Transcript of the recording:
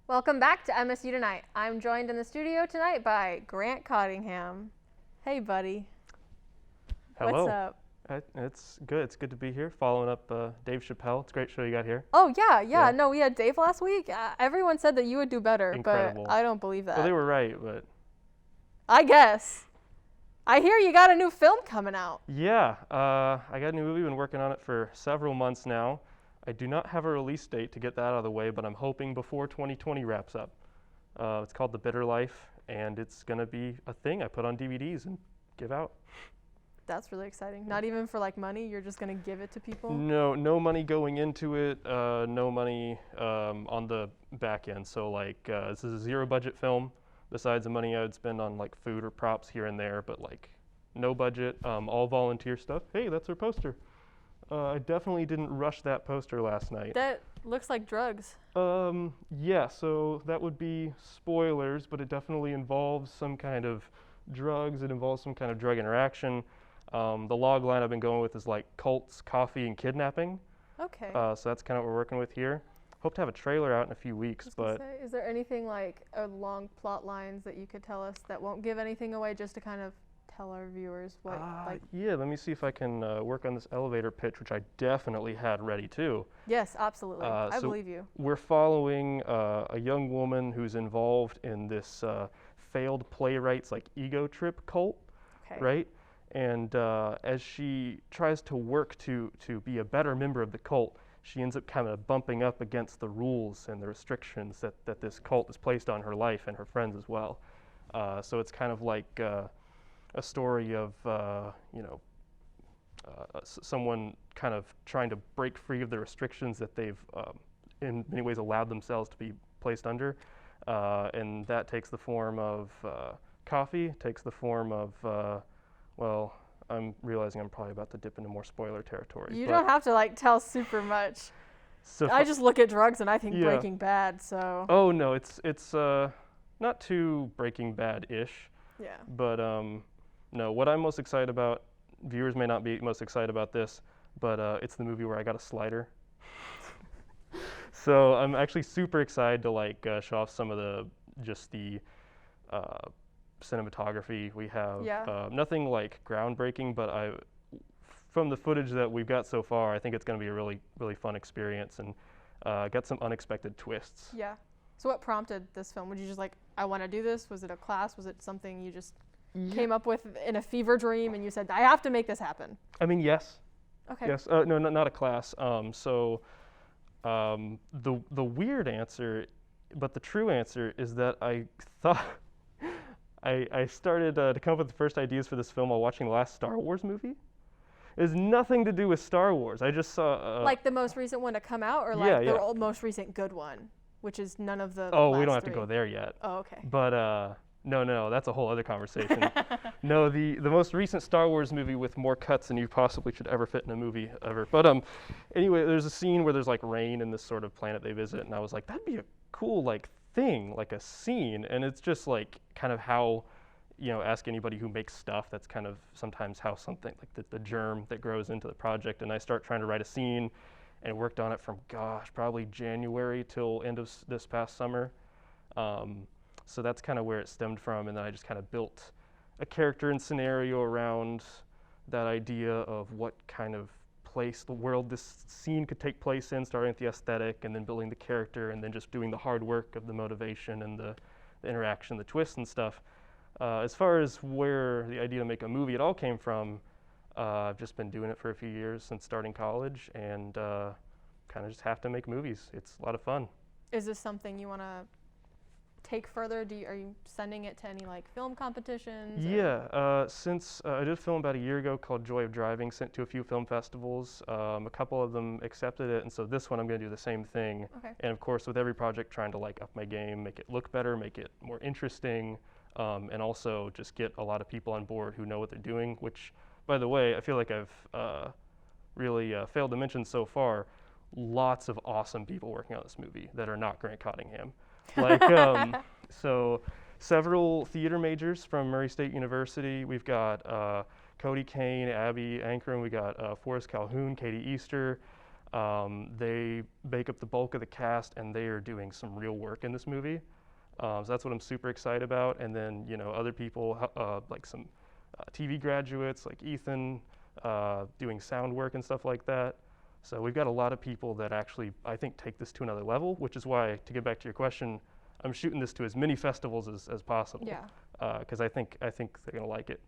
Welcome back to MSU Tonight. I'm joined in the studio tonight by Grant Cottingham. Hey, buddy. Hello. What's up? It's good. It's good to be here. Following up Dave Chappelle. It's a great show you got here. Oh, yeah. Yeah. No, we had Dave last week. Everyone said that you would do better, Incredible. but I don't believe that. Well, they were right, but I guess. I hear you got a new film coming out. yeah, I got a new movie. Been working on it for several months now. I do not have a release date to get that out of the way, but I'm hoping before 2020 wraps up. It's called The Bitter Life, and it's gonna be a thing I put on DVDs and give out. That's really exciting. Not even for like money, you're just going to give it to people? No money going into it. No money on the back end. So this is a zero budget film. Besides the money I would spend on like food or props here and there, but like no budget, all volunteer stuff. Hey, that's our poster. I definitely didn't rush that poster last night. That looks like drugs. Yeah, so that would be spoilers, but it definitely involves some kind of drugs. It involves some kind of drug interaction. The log line I've been going with is like cults, coffee, and kidnapping. Okay. So that's kind of what we're working with here. Hope to have a trailer out in a few weeks, but Is there anything like along plot lines that you could tell us that won't give anything away, just to kind of tell our viewers what yeah, let me see if I can work on this elevator pitch, which I definitely had ready too. Yes, absolutely. I so believe you. We're following a young woman who's involved in this failed playwrights like ego trip cult, Okay. right? And as she tries to work to be a better member of the cult, she ends up kind of bumping up against the rules and the restrictions that this cult has placed on her life and her friends as well. So it's kind of like a story of someone kind of trying to break free of the restrictions that they've in many ways allowed themselves to be placed under, and that takes the form of coffee, takes the form of well, I'm realizing I'm probably about to dip into more spoiler territory. You don't have to like tell super much. I just look at drugs and I think Breaking Bad, so. Oh no, it's not too Breaking Bad-ish. Yeah. But no, what I'm most excited about, viewers may not be most excited about this, but it's the movie where I got a slider. So I'm actually super excited to show off some of the cinematography we have. Yeah. Nothing like groundbreaking, but from the footage that we've got so far, I think it's going to be a really, really fun experience, and got some unexpected twists. Yeah. So what prompted this film? Would you just I want to do this? Was it a class? Was it something you just came up with in a fever dream and you said, I have to make this happen? I mean, yes. Okay. Yes. No, not a class. The weird answer, but the true answer is that I thought I started to come up with the first ideas for this film while watching the last Star Wars movie. It has nothing to do with Star Wars. I just saw like the most recent one to come out, or the most recent good one, which is none of the. Oh, we last don't have three. to go there yet. Oh, okay. But no, that's a whole other conversation. No, the most recent Star Wars movie with more cuts than you possibly should ever fit in a movie ever. But anyway, there's a scene where there's like rain in this sort of planet they visit, and I was like, that'd be a cool thing, like a scene. And it's just like kind of how, ask anybody who makes stuff, that's kind of sometimes how something like the germ that grows into the project. And I start trying to write a scene, and worked on it from probably January till end of this past summer. So that's kind of where it stemmed from, and then I just kind of built a character and scenario around that idea of what kind of place, the world this scene could take place in, starting with the aesthetic, and then building the character, and then just doing the hard work of the motivation and the interaction, the twists and stuff. As far as where the idea to make a movie it all came from, I've just been doing it for a few years since starting college, and kind of just have to make movies. It's a lot of fun. Is this something you want to take further? Are you sending it to any film competitions? Yeah, since I did a film about a year ago called Joy of Driving, sent to a few film festivals. A couple of them accepted it, and so this one I'm going to do the same thing. Okay. And of course, with every project, trying to up my game, make it look better, make it more interesting, and also just get a lot of people on board who know what they're doing. Which, by the way, I feel like I've really failed to mention so far. Lots of awesome people working on this movie that are not Grant Cottingham. So several theater majors from Murray State University. We've got Cody Kane, Abby Ankrum. We got Forrest Calhoun, Katie Easter. They make up the bulk of the cast, and they are doing some real work in this movie. So that's what I'm super excited about. And then, other people, like some TV graduates like Ethan, doing sound work and stuff like that. So we've got a lot of people that actually, I think, take this to another level, which is why, to get back to your question, I'm shooting this to as many festivals as possible. Yeah. Because I think they're gonna like it.